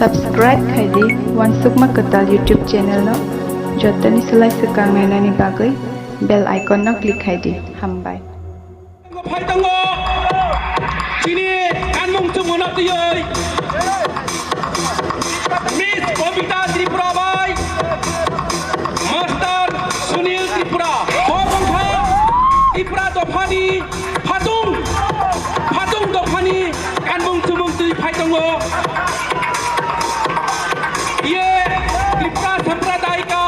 Subscribe khaidi One Sukma Ketal YouTube channel no jotani selai sekang nenani bagai bell icon no klik khaidi hambai. Sini kanmung cuma tioi. Miss Bobita Tripura Bai, Master Sunil Tripura, Bobongha Tripura Dofani, Patung Dofani, kanmung cuma tioi Paitongo. ये त्रिपुरा संप्रदाय का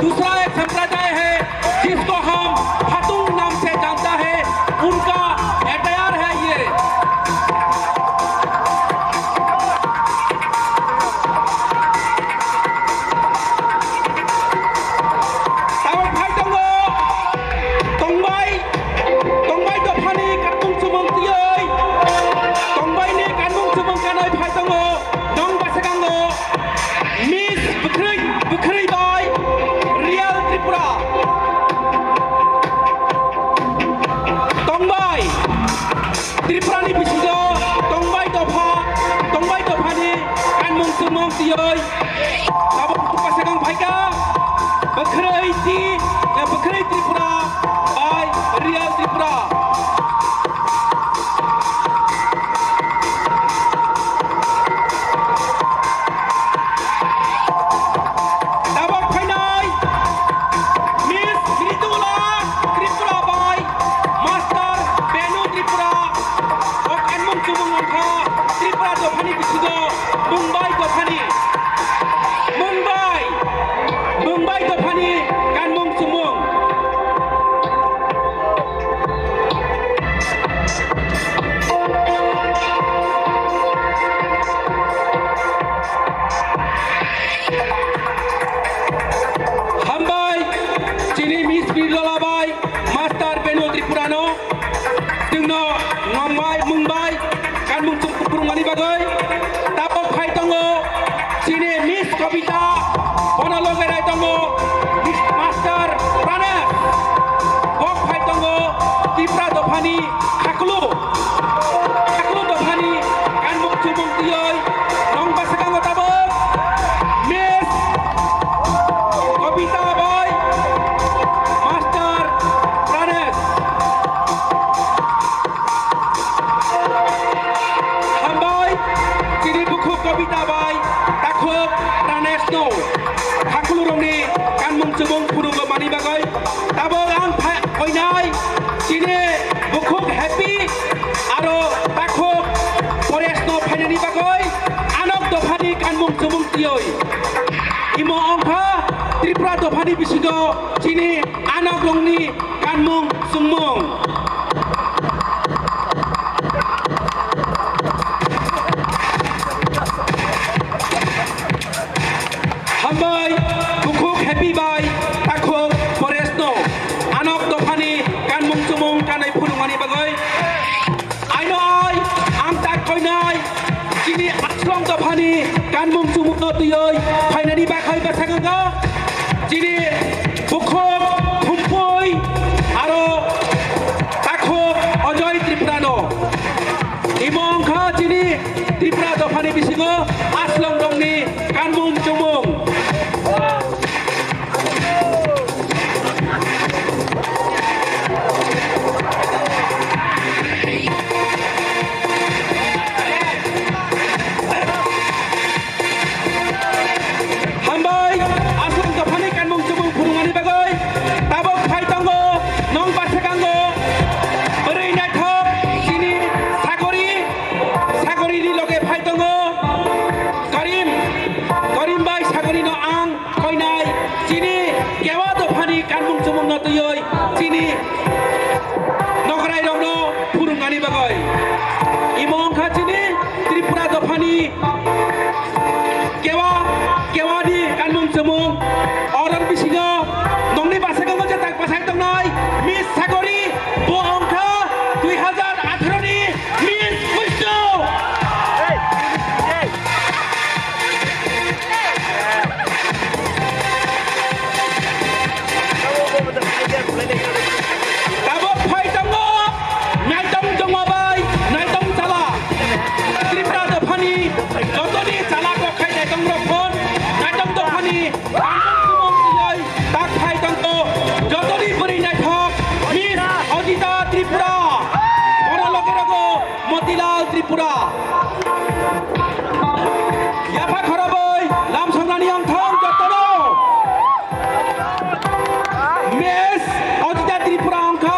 दूसरा एक संप्रदाय है जिसको हम फातुंग नाम से जानता है, उनका एटायर है ये। तावक भाई तोंगबाई तो फानी काटुंग सुमंग तियै तोंगबाई ने काटुंग सुमंग कानै भाई तंगो दंग बासेगांगो Miss Bukri Bai, Real Tripura. Tongbai, Tripura ni bisigo, Tongbai Dopha ni kanmung sumong tioi. Tabok pasegang bhaika, Bukri Tripura Bai, Real Tripura. Mumbai Dofani kanmung sumung. Hambai Chini Miss Birla Bai, Master Benu Tripurano, Tingno Mumbai kanmung sumung mani bagai. Tapok Hai Tongo Chini Miss Kobita Monologue Rai Tongo Master Pranes Bok Hai Tongo Tripura Dofani Haklu Dofani kanmung sumung tioi nong basegang tabok Miss Kobita Bai Master Pranes Hambai Chini Bukhu Kobita Bai Takhok Pranes no Haklu Romni kanmung sumung purunggo mani bagai tabok ang oinai Chini Bukhu Happy aro Takhok Forest no phainani bagai Anok Dofani kanmung sumung tioi Imo ongkha Tripura Dofani bisigo Chini Anok Longni kanmung sumung. Hambai Bukuk Happy Bai Takhok Forest no Anok Dofani kanmung sumung kanai pulungani bagai Ainoi am tak koinai Chini Aslong Dofani kanmung sumung no tioi phainani bakai basaganga Chini Bukuk Thumpoi aro Takhok Ajoy Tripurano Imong kha Chini Tripura Dofani bisingo Aslong Dongni kanmung sumung. Hambai Aslong Dofani kanmung sumung purungani bagai tabok Hai Tongo nong basegango beri naithok Chini Sagori ni loge Hai Tongo Karim Bai Sagori Rokon Najong Tokhani Kanmung Sumung Tuyoi Tak Phai Tangko Jotoni Puri Naithok Miss Odita Tripura Borolokerogo Motilal Tripura Yapha Khoraboi Lam Songrani Angthong Jotono Miss Odita Tripura Angka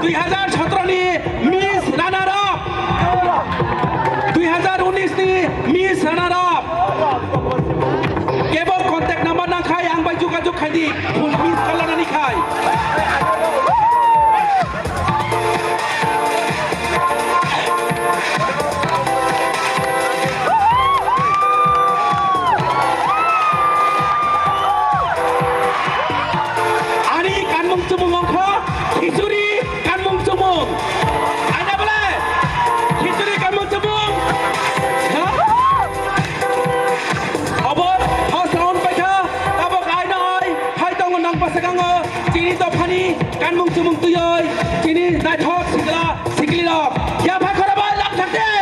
2017 ni Miss Runner Up 2019 ni Miss Runner Up Kebo kontak number nang khai ang bai juga juk khai di full Miss Kalana ni khai Ani Kanmung Sumung Angka Hisuri Kanmung Sumung Ada boleh Hisuri Kanmung Sumung Abot Hos roundไปค่ะตาบอกไอ้น้อยให้ต้องนังปัสกังจีนี่ตัวพันนี้Kanmung Sumungตุยจีนี่นายทอดสิกลีหลอกอย่าพักคาราบาลหลับทักเด้